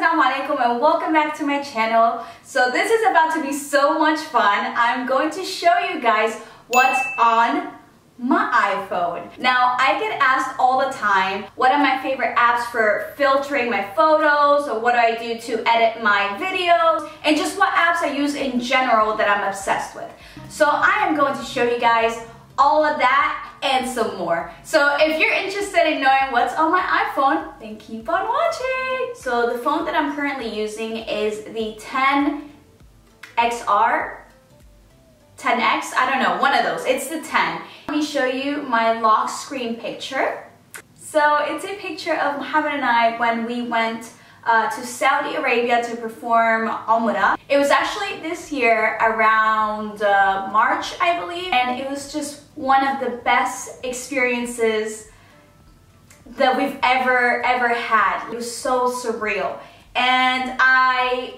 Assalamualaikum and welcome back to my channel. So this is about to be so much fun. I'm going to show you guys what's on my iPhone. Now, I get asked all the time, what are my favorite apps for filtering my photos, or what do I do to edit my videos, and just what apps I use in general that I'm obsessed with. So I am going to show you guys all of that and some more. So if you're interested in knowing what's on my iPhone, then keep on watching. So the phone that I'm currently using is the 10XR, 10X, I don't know, one of those. It's the 10. Let me show you my lock screen picture. So it's a picture of Muhammad and I when we went to Saudi Arabia to perform Umrah. It was actually this year around March, I believe, and it was just one of the best experiences that we've ever had. It was so surreal, and I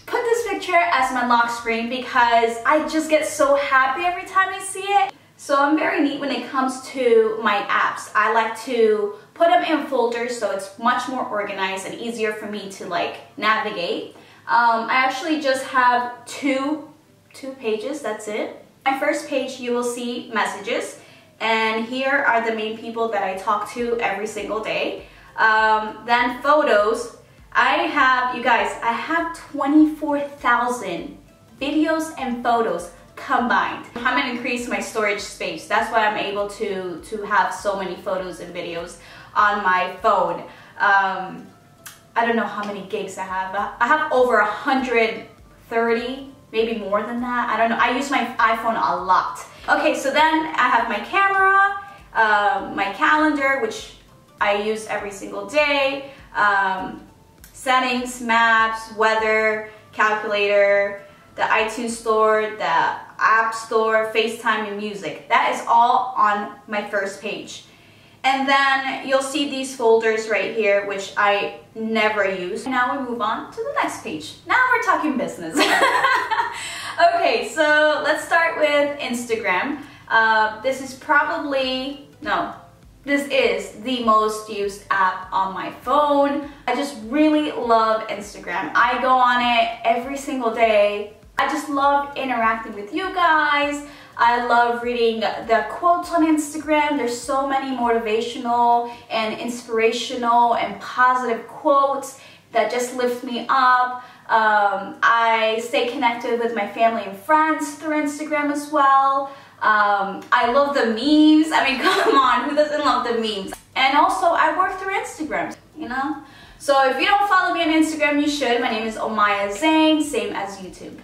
put this picture as my lock screen because I just get so happy every time I see it. So I'm very neat when it comes to my apps. I like to put them in folders so it's much more organized and easier for me to navigate. I actually just have two pages, that's it. My first page, you will see messages, and here are the main people that I talk to every single day. Then photos. You guys, I have 24,000 videos and photos combined. I'm gonna increase my storage space. That's why I'm able to have so many photos and videos on my phone. I don't know how many gigs I have. I have over 130, maybe more than that. I don't know. I use my iPhone a lot. Okay, so then I have my camera, my calendar, which I use every single day, settings, maps, weather, calculator, the iTunes store, the App Store, FaceTime, and music. That is all on my first page. And then you'll see these folders right here, which I never use. Now we move on to the next page. Now we're talking business. Okay, so let's start with Instagram. This is the most used app on my phone. I just really love Instagram. I go on it every single day. I just love interacting with you guys. I love reading the quotes on Instagram. There's so many motivational and inspirational and positive quotes that just lift me up. I stay connected with my family and friends through Instagram as well. I love the memes. I mean, come on, who doesn't love the memes? And also, I work through Instagram, you know? So if you don't follow me on Instagram, you should. My name is OMAYA ZEIN, same as YouTube.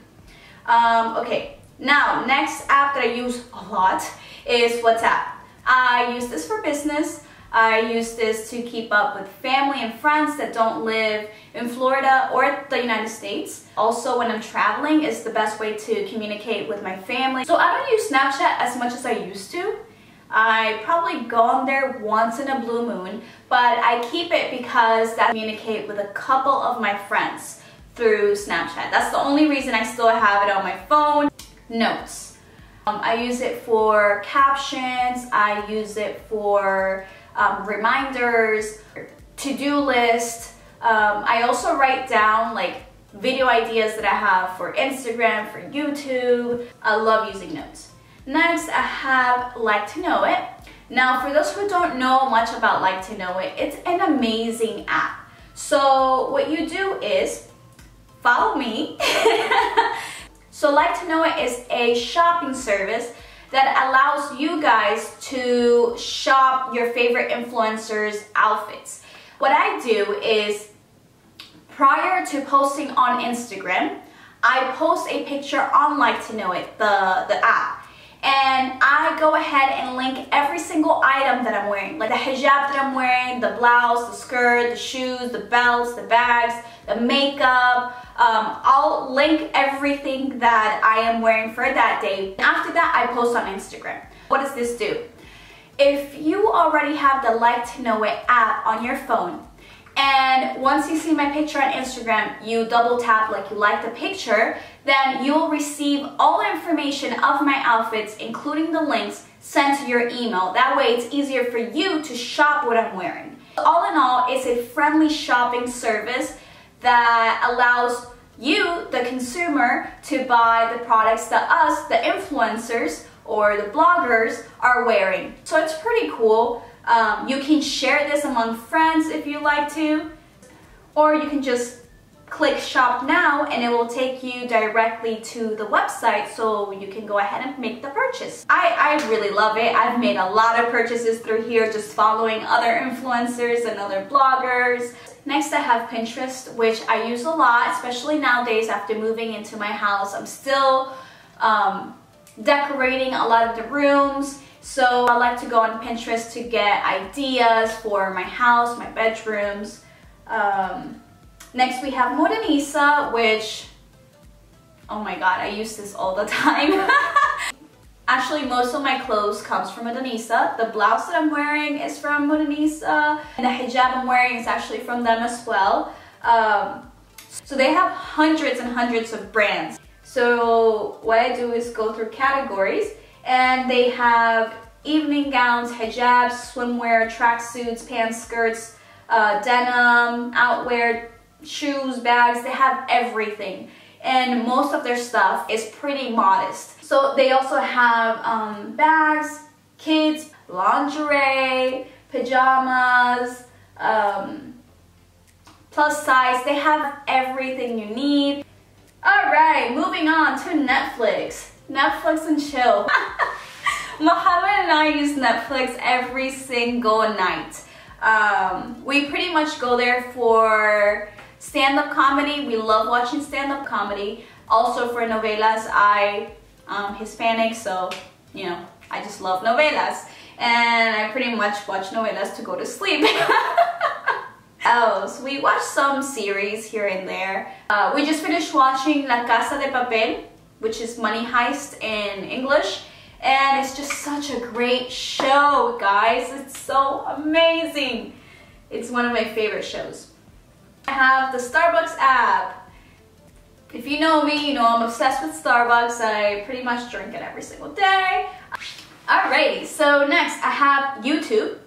Okay, now, next app that I use a lot is WhatsApp. I use this for business. I use this to keep up with family and friends that don't live in Florida or the United States. Also, when I'm traveling, it's the best way to communicate with my family. So I don't use Snapchat as much as I used to. I probably go on there once in a blue moon, but I keep it because I communicate with a couple of my friends through Snapchat. That's the only reason I still have it on my phone. Notes. I use it for captions. I use it for reminders, to-do list. I also write down video ideas that I have for Instagram, for YouTube. I love using notes. Next, I have Like to Know It. Now, for those who don't know much about Like to Know It, it's an amazing app. So what you do is follow me. So Like to Know It is a shopping service that allows you guys to shop your favorite influencers' outfits. What I do is, prior to posting on Instagram, I post a picture on Like to Know It, the app. And I go ahead and link every single item that I'm wearing, like the hijab that I'm wearing, the blouse, the skirt, the shoes, the belts, the bags, the makeup. I'll link everything that I am wearing for that day. After that, I post on Instagram. What does this do? If you already have the Like to Know It app on your phone, and once you see my picture on Instagram, you double tap like you like the picture, then you'll receive all the information of my outfits, including the links, sent to your email. That way it's easier for you to shop what I'm wearing. All in all, it's a friendly shopping service that allows you, the consumer, to buy the products that us, the influencers or the bloggers, are wearing. So it's pretty cool. You can share this among friends if you like to, or you can just click shop now and it will take you directly to the website so you can go ahead and make the purchase. I really love it. I've made a lot of purchases through here just following other influencers and other bloggers. Next, I have Pinterest, which I use a lot, especially nowadays after moving into my house. I'm still decorating a lot of the rooms, so I like to go on Pinterest to get ideas for my house, my bedrooms. Next, we have Modanisa, which, oh my god, I use this all the time. Actually, most of my clothes comes from Modanisa. The blouse that I'm wearing is from Modanisa, and the hijab I'm wearing is actually from them as well. So they have hundreds and hundreds of brands. So what I do is go through categories, and they have evening gowns, hijabs, swimwear, tracksuits, pants, skirts, denim, outwear, shoes, bags. They have everything, and most of their stuff is pretty modest. So they also have bags, kids, lingerie, pajamas, plus size. They have everything you need. Alright, moving on to Netflix. Netflix and chill. Mohammed and I use Netflix every single night. We pretty much go there for stand-up comedy. We love watching stand-up comedy. Also for novelas. I'm Hispanic, so you know, I just love novelas. And I pretty much watch novelas to go to sleep. Else, we watch some series here and there. We just finished watching La Casa de Papel, which is Money Heist in English. And it's just such a great show, guys. It's so amazing. It's one of my favorite shows. I have the Starbucks app. If you know me, you know I'm obsessed with Starbucks. I pretty much drink it every single day. Alrighty, so next I have YouTube.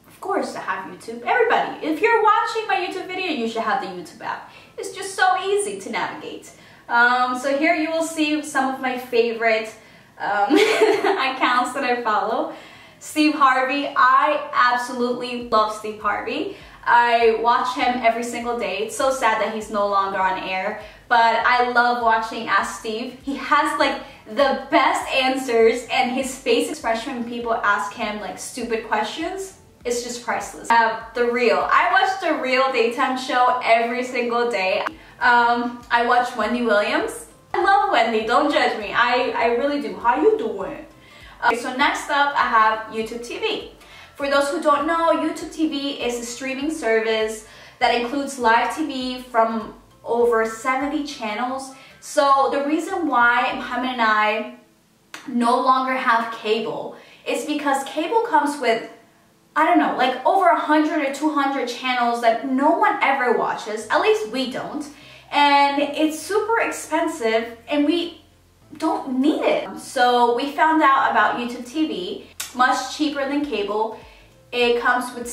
Of course I have YouTube. Everybody, if you're watching my YouTube video, you should have the YouTube app. It's just so easy to navigate. So here you will see some of my favorite accounts that I follow. Steve Harvey. I absolutely love Steve Harvey. I watch him every single day. It's so sad that he's no longer on air, but I love watching Ask Steve. He has like the best answers, and his face expression when people ask him like stupid questions, it's just priceless. The Real. I watch The Real daytime show every single day. I watch Wendy Williams. I love Wendy, don't judge me. I really do. How you doing? Okay, so next up I have YouTube TV. For those who don't know, YouTube TV is a streaming service that includes live TV from over 70 channels. So the reason why Mohammed and I no longer have cable is because cable comes with, I don't know, like over 100 or 200 channels that no one ever watches, at least we don't. And it's super expensive and we don't need it. So we found out about YouTube TV, much cheaper than cable. It comes with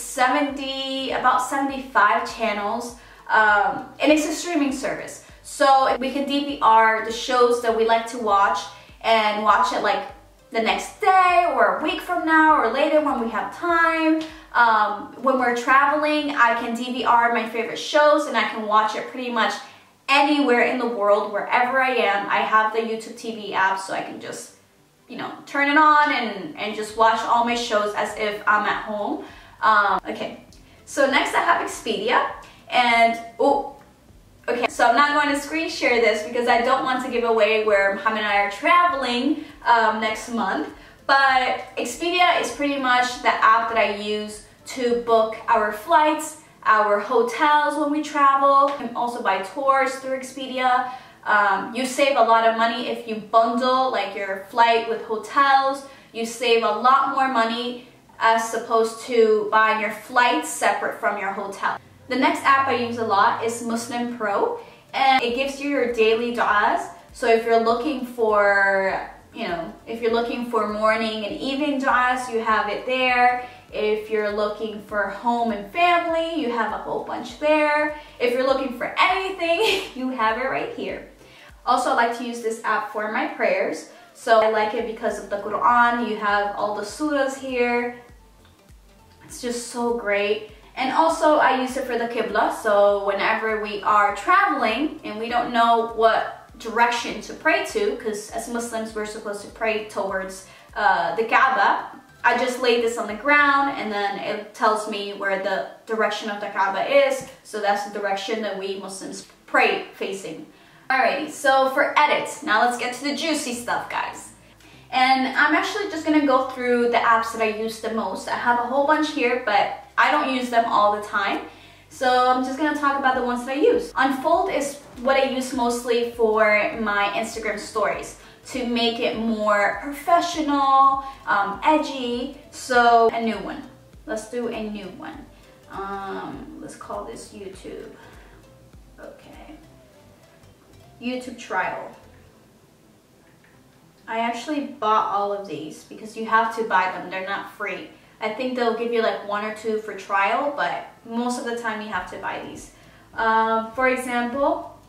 about 75 channels, and it's a streaming service. So we can DVR the shows that we like to watch and watch it like the next day or a week from now or later when we have time. When we're traveling, I can DVR my favorite shows and I can watch it pretty much anywhere in the world, wherever I am. I have the YouTube TV app, so I can just, you know, turn it on and just watch all my shows as if I'm at home. Okay, so next I have Expedia, and okay, so I'm not going to screen share this because I don't want to give away where Mohammed and I are traveling next month, but Expedia is pretty much the app that I use to book our flights, our hotels when we travel. You can also buy tours through Expedia. You save a lot of money if you bundle like your flight with hotels. You save a lot more money as opposed to buying your flights separate from your hotel. The next app I use a lot is Muslim Pro, and it gives you your daily du'as. So if you're looking for, you know, if you're looking for morning and evening du'as, you have it there. If you're looking for home and family, you have a whole bunch there. If you're looking for for anything, you have it right here. Also, I like to use this app for my prayers. So I like it because of the Quran. You have all the surahs here. It's just so great. And also I use it for the Qibla. So whenever we are traveling and we don't know what direction to pray to, because as Muslims we're supposed to pray towards the Kaaba, I just lay this on the ground and then it tells me where the direction of the Kaaba is. So that's the direction that we Muslims pray facing. Alrighty, so for edits, now let's get to the juicy stuff, guys. And I'm actually just gonna go through the apps that I use the most. I have a whole bunch here, but I don't use them all the time. So I'm just gonna talk about the ones that I use. Unfold is what I use mostly for my Instagram stories to make it more professional, edgy. So a new one. Let's do a new one. Let's call this YouTube. Okay. YouTube trial. I actually bought all of these because you have to buy them. They're not free. I think they'll give you like 1 or 2 for trial, but most of the time you have to buy these. For example,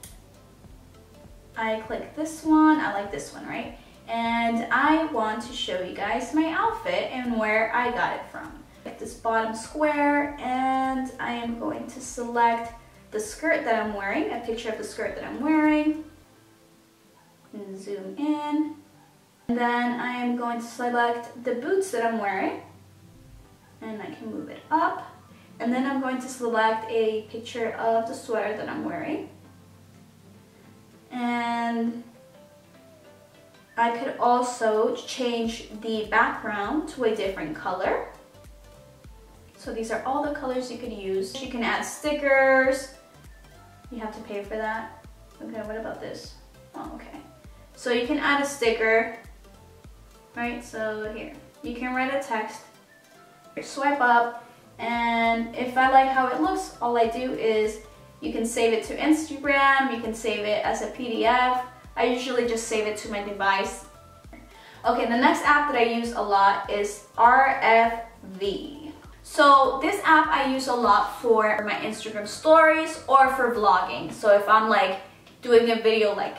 I click this one. I like this one, right? And I want to show you guys my outfit and where I got it from. Get this bottom square, and I am going to select the skirt that I'm wearing, a picture of the skirt that I'm wearing, and zoom in. And then I am going to select the boots that I'm wearing, and I can move it up. And then I'm going to select a picture of the sweater that I'm wearing. And I could also change the background to a different color. So these are all the colors you could use. You can add stickers. You have to pay for that. Okay, what about this? Oh, okay. So you can add a sticker, right? So here, you can write a text, swipe up, and if I like how it looks, all I do is you can save it to Instagram, you can save it as a PDF. I usually just save it to my device. Okay, the next app that I use a lot is RFV. So this app I use a lot for my Instagram stories or for vlogging. So if I'm like doing a video like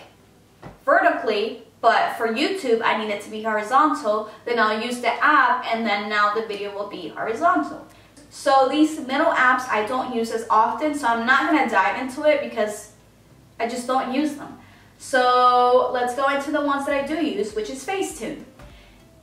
vertically, but for YouTube I need it to be horizontal, then I'll use the app and then now the video will be horizontal. So these middle apps I don't use as often, so I'm not gonna dive into it because I just don't use them. So let's go into the ones that I do use, which is Facetune.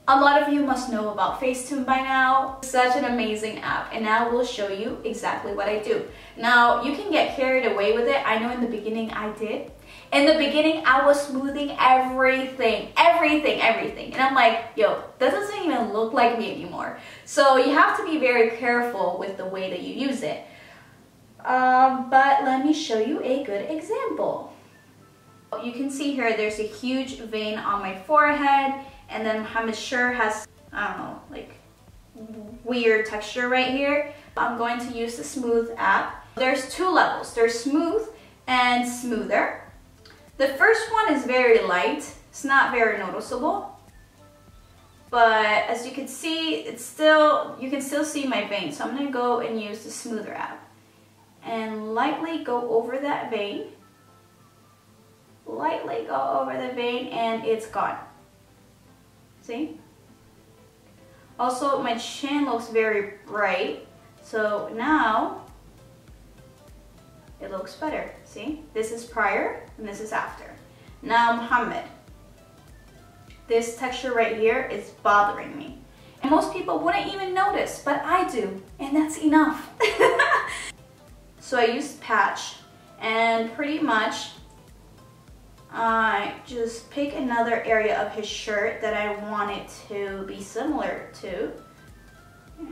A lot of you must know about Facetune by now. It's such an amazing app, and I will show you exactly what I do. Now, you can get carried away with it. I know in the beginning I did. In the beginning, I was smoothing everything. And I'm like, yo, that doesn't even look like me anymore. So you have to be very careful with the way that you use it. But let me show you a good example. You can see here, there's a huge vein on my forehead. And then Muhammad's shirt has, I don't know, like weird texture right here. I'm going to use the Smooth app. There's 2 levels. There's Smooth and Smoother. The first one is very light. It's not very noticeable. But as you can see, it's still, you can still see my vein. So I'm going to go and use the Smoother app. And lightly go over that vein. Lightly go over the vein and it's gone. See? Also, my chin looks very bright, so now it looks better. See? This is prior and this is after. Now, Muhammad. This texture right here is bothering me. And most people wouldn't even notice, but I do, and that's enough. So I used patch, and pretty much I just pick another area of his shirt that I want it to be similar to. Yeah.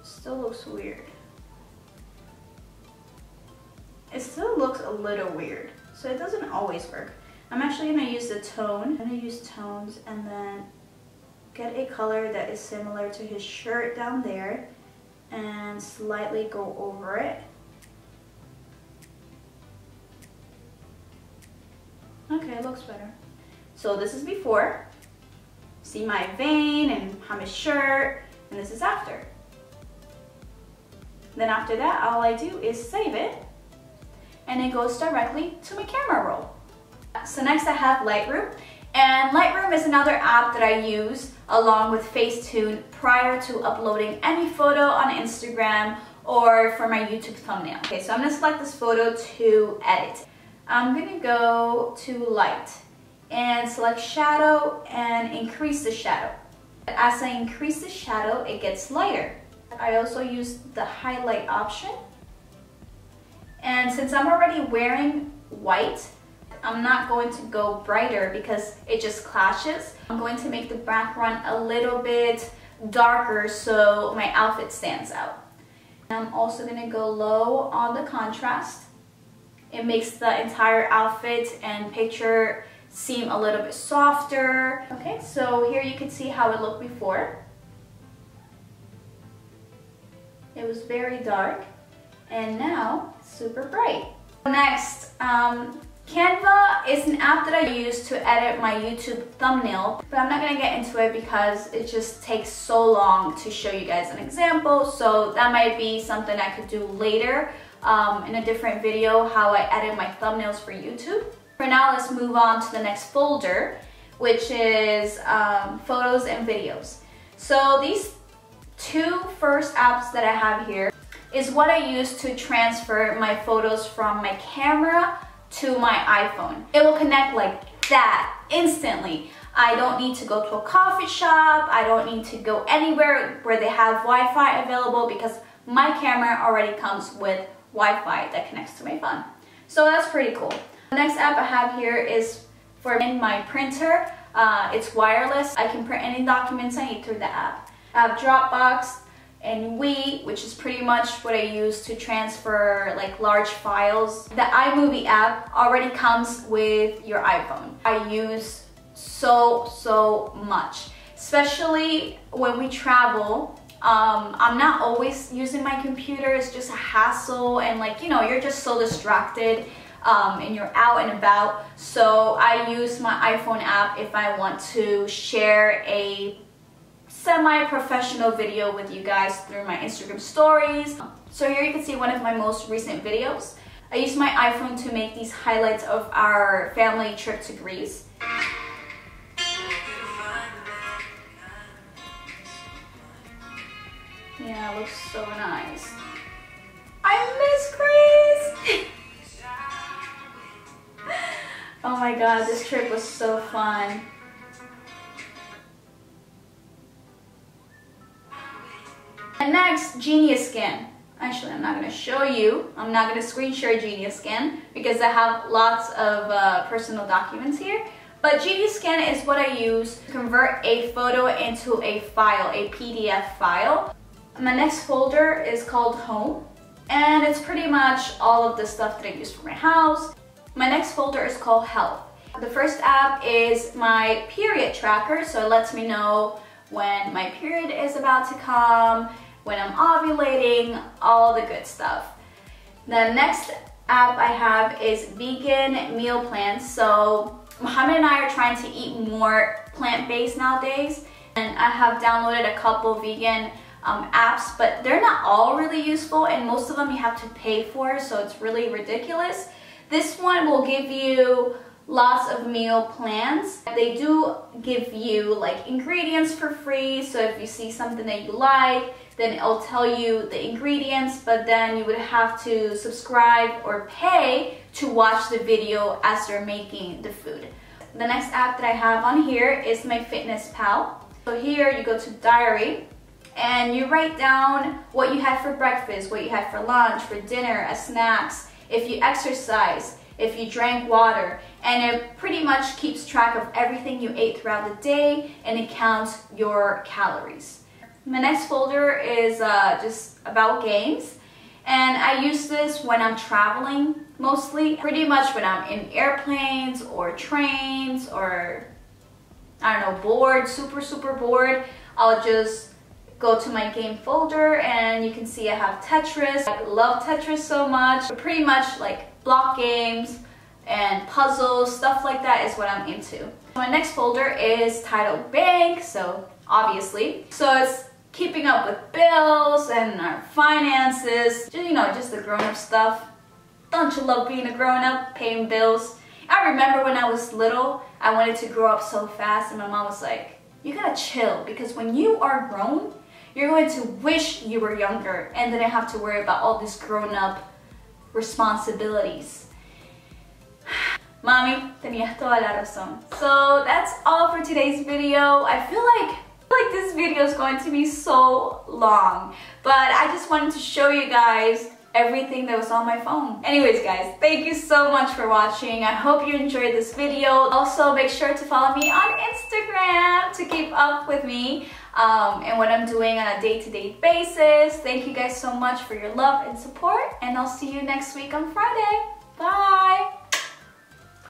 Still looks weird. It still looks a little weird, so it doesn't always work. I'm actually going to use the tone. I'm going to use tones and then get a color that is similar to his shirt down there and slightly go over it. Okay, it looks better. So this is before. See my vein and how my shirt, and this is after. Then after that, all I do is save it, and it goes directly to my camera roll. So next I have Lightroom, and Lightroom is another app that I use along with Facetune prior to uploading any photo on Instagram or for my YouTube thumbnail. Okay, so I'm gonna select this photo to edit. I'm gonna go to Light and select Shadow and increase the shadow. As I increase the shadow, it gets lighter. I also use the highlight option. And since I'm already wearing white, I'm not going to go brighter because it just clashes. I'm going to make the background a little bit darker so my outfit stands out. I'm also going to go low on the contrast. It makes the entire outfit and picture seem a little bit softer. Okay, so here you can see how it looked before. It was very dark, and now it's super bright. Next, Canva is an app that I use to edit my YouTube thumbnail, but I'm not gonna get into it because it just takes so long to show you guys an example, so that might be something I could do later in a different video, how I edit my thumbnails for YouTube. For now, let's move on to the next folder, which is photos and videos. So these two first apps that I have here is what I use to transfer my photos from my camera to my iPhone. It will connect like that instantly. I don't need to go to a coffee shop. I don't need to go anywhere where they have Wi-Fi available because my camera already comes with Wi-Fi that connects to my phone. So that's pretty cool. The next app I have here is for my printer. It's wireless. I can print any documents I need through the app. I have Dropbox and which is pretty much what I use to transfer like large files. The iMovie app already comes with your iPhone. I use so much, especially when we travel. I'm not always using my computer. It's just a hassle, and like, you know, you're just so distracted and you're out and about. So I use my iPhone app if I want to share a semi-professional video with you guys through my Instagram stories. So here you can see one of my most recent videos. I used my iPhone to make these highlights of our family trip to Greece. Yeah, it looks so nice. I miss Greece! Oh my god, this trip was so fun. And next, Genius Scan. Actually, I'm not going to show you. I'm not going to screen share Genius Scan because I have lots of personal documents here. But Genius Scan is what I use to convert a photo into a file, a PDF file. My next folder is called Home, and it's pretty much all of the stuff that I use for my house. My next folder is called Health. The first app is my period tracker, so it lets me know when my period is about to come, when I'm ovulating, all the good stuff. The next app I have is vegan meal plans. So Muhammad and I are trying to eat more plant-based nowadays, and I have downloaded a couple vegan apps, but they're not all really useful, and most of them you have to pay for, so it's really ridiculous. This one will give you lots of meal plans. They do give you like ingredients for free, so if you see something that you like, then it'll tell you the ingredients, but then you would have to subscribe or pay to watch the video as they're making the food. The next app that I have on here is my Fitness Pal. So here you go to diary and you write down what you had for breakfast, what you had for lunch, for dinner, as snacks, if you exercise, if you drank water, and it pretty much keeps track of everything you ate throughout the day, and it counts your calories. My next folder is just about games, and I use this when I'm traveling mostly. Pretty much when I'm in airplanes or trains or, I don't know, bored, super bored, I'll just go to my game folder and you can see I have Tetris. I love Tetris so much. But pretty much like block games and puzzles, stuff like that is what I'm into. My next folder is titled Bank, so obviously. So it's keeping up with bills and our finances, you know, just the grown-up stuff. Don't you love being a grown-up, paying bills? I remember when I was little, I wanted to grow up so fast, and my mom was like, you gotta chill, because when you are grown, you're going to wish you were younger and didn't have to worry about all these grown-up responsibilities. Mami, tenías toda la razón. So that's all for today's video. I feel like this video is going to be so long, but I just wanted to show you guys everything that was on my phone. Anyways guys, thank you so much for watching. I hope you enjoyed this video. Also, make sure to follow me on Instagram to keep up with me and what I'm doing on a day-to-day basis. Thank you guys so much for your love and support, and I'll see you next week on Friday. Bye!